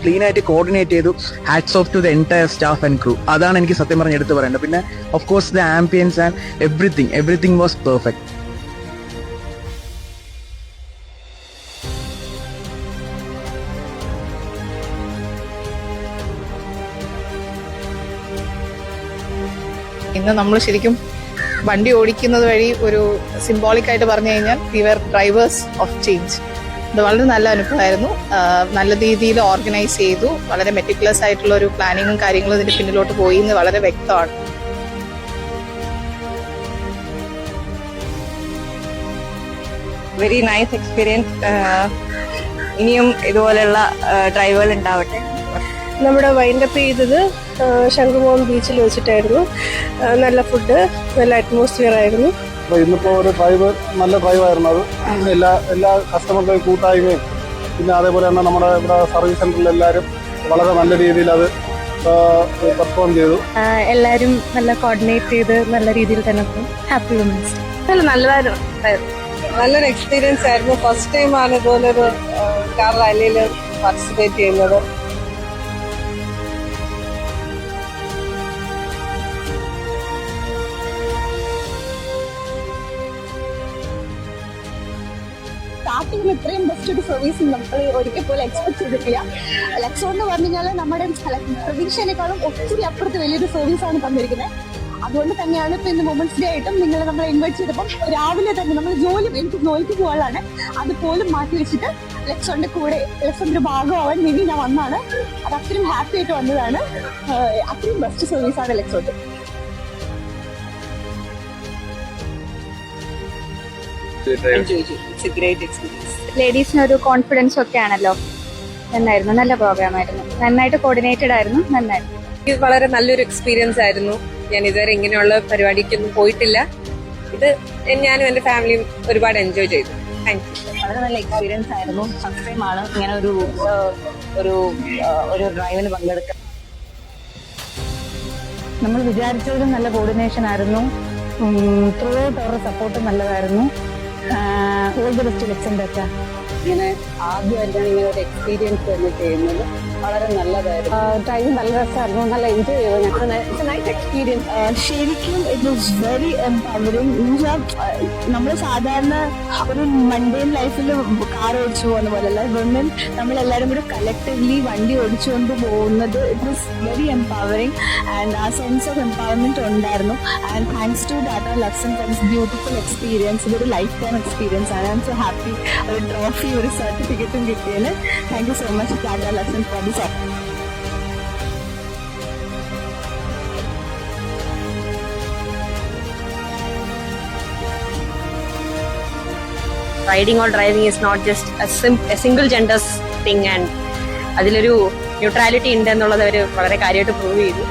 Clean ആയിട്ട് coordinate ചെയ്തു. Hats of two the entire staff and crew. അതാണ് എനിക്ക് സത്യം പറഞ്ഞ് എടുത്ത് പറയേണ്ടത്. പിന്നെ of course the ambience and everything was perfect. ഇന്ന് നമ്മൾ ശരിക്കും വണ്ടി ഓടിക്കുന്നത് വഴി ഒരു സിംബോളിക് ആയിട്ട് പറഞ്ഞു കഴിഞ്ഞാൽ we were drivers of change. ഇത് വളരെ നല്ല അനുഭവമായിരുന്നു. നല്ല രീതിയിൽ ഓർഗനൈസ് ചെയ്തു. വളരെ മെറ്റിക്കുലസ് ആയിട്ടുള്ള ഒരു പ്ലാനിങ്ങും കാര്യങ്ങളും ഇതിന്റെ പിന്നിലോട്ട് പോയി എന്ന് വളരെ വ്യക്തമാണ്. Very nice experience. ഇനിയും ഇതുപോലെയുള്ള ഡ്രൈവുകൾ ഉണ്ടാവട്ടെ. നമ്മുടെ വൈൻഡപ്പ് ചെയ്തത് ശംഖുമുഖം ബീച്ചിൽ വെച്ചിട്ടായിരുന്നു. നല്ല ഫുഡ്, നല്ല അറ്റ്മോസ്ഫിയർ ആയിരുന്നു. ഇന്നിപ്പോൾ ഒരു നല്ല ഡ്രൈവായിരുന്നു. അത് എല്ലാ കസ്റ്റമറുടെയും കൂട്ടായ്മയും പിന്നെ അതേപോലെ തന്നെ നമ്മുടെ ഇവിടെ സർവീസ് സെന്ററിൽ എല്ലാവരും വളരെ നല്ല രീതിയിൽ അത് പെർഫോം ചെയ്തു. എല്ലാവരും നല്ല കോർഡിനേറ്റ് ചെയ്ത് നല്ല രീതിയിൽ തന്നെ ഹാപ്പി വുമൻസ്. നല്ലതായിരുന്നു. നല്ലൊരു എക്സ്പീരിയൻസ് ആയിരുന്നു. ഫസ്റ്റ് ടൈമാണ് ഇതുപോലൊരു കാർ റാലിയിൽ പാർട്ടിസിപ്പേറ്റ് ചെയ്യുന്നത്. സ്റ്റാർട്ടിങ്ങിൽ ഇത്രയും ബെസ്റ്റ് ഒരു സർവീസ് നമ്മൾ ഒരിക്കൽ പോലും എക്സ്പെക്ട് ചെയ്തിട്ടില്ല. ലെക്സോൺ എന്ന് പറഞ്ഞു കഴിഞ്ഞാൽ നമ്മുടെ പ്രതീക്ഷേനേക്കാളും ഒത്തിരി അപ്പുറത്ത് വലിയൊരു സർവീസാണ് തന്നിരിക്കുന്നത്. അതുകൊണ്ട് തന്നെയാണ് ഇപ്പൊ ഇന്ന് വുമൻസ് ഡേ ആയിട്ടും നിങ്ങളെ നമ്മളെ ഇൻവൈറ്റ് ചെയ്തപ്പോൾ രാവിലെ തന്നെ നമ്മൾ എനിക്ക് ജോലിക്ക് പോകാനാണ് അതുപോലും മാറ്റി വെച്ചിട്ട് ലെക്സോണിന്റെ കൂടെ ലെക്സോണിന്റെ ഒരു ഭാഗമാവാൻ വേണ്ടി ഞാൻ വന്നാണ്. അത് അത്രയും ഹാപ്പി ആയിട്ട് വന്നതാണ്. അത്രയും ബെസ്റ്റ് സർവീസാണ് ലെക്സോണിന്റെ. ലേഡീസിന് ഒരു കോൺഫിഡൻസ് ഒക്കെ ആണല്ലോ. നന്നായിരുന്നു, നല്ല പ്രോഗ്രാം ആയിരുന്നു. നന്നായിട്ട് കോർഡിനേറ്റഡ് ആയിരുന്നു. നന്നായിരുന്നു. ഇത് വളരെ നല്ലൊരു എക്സ്പീരിയൻസ് ആയിരുന്നു. ഞാൻ ഇതുവരെ ഇങ്ങനെയുള്ള പരിപാടിക്കൊന്നും പോയിട്ടില്ല. ഇത് ഞാനും എന്റെ ഫാമിലിയും ഒരുപാട് എൻജോയ് ചെയ്തു. Thank you. വളരെ നല്ല എക്സ്പീരിയൻസ് ആയിരുന്നു. ഫസ്റ്റ് ടൈം ആണ് ഇങ്ങനെ ഒരു ഡ്രൈവിന് പങ്കെടുക്കുക. നമ്മൾ വിചാരിച്ചതിലും നല്ല കോർഡിനേഷൻ ആയിരുന്നു. ത്രൂ ഔട്ട് അവരുടെ സപ്പോർട്ട് നല്ലതായിരുന്നു. ഓൾ ദി ബെസ്റ്റ് ലെക്സോണിന്റെ. ഇങ്ങനെ ആദ്യമായിട്ടാണ് ഇങ്ങനെ ഒരു എക്സ്പീരിയൻസ് തന്നെ ചെയ്യുന്നത്. വളരെ നല്ലതായിരുന്നു. ടൈം നല്ല രസമായിരുന്നു. നല്ല എൻജോയ് ചെയ്തു. Nice experience. ശരിക്കും ഇറ്റ് വാസ് വെരി എംപവറിംഗ്. നമ്മൾ സാധാരണ ഒരു മൺഡേൻ ലൈഫിൽ കാർ ഓടിച്ചു പോകുന്ന പോലെയല്ല, വിമൻ നമ്മളെല്ലാവരും കൂടെ കളക്റ്റീവ്ലി വണ്ടി ഓടിച്ചുകൊണ്ട് പോകുന്നത് it was very empowering. And ആ സെൻസ് ഓഫ് എംപവർമെന്റ് ഉണ്ടായിരുന്നു. And thanks to Tata Luxon for this beautiful experience. ഇതൊരു ലൈഫ് ടൈം എക്സ്പീരിയൻസ് ആണ്. I'm so happy. ഒരു ട്രോഫി, ഒരു സർട്ടിഫിക്കറ്റും കിട്ടിയതിന് thank you so much Tata Luxon for this. Riding or driving is not just a single genders thing. And അതിലൊരു neutrality ഉണ്ട് എന്നുള്ളത് അവർ വളരെ കാര്യമായിട്ട് പ്രൂവ് ചെയ്തു.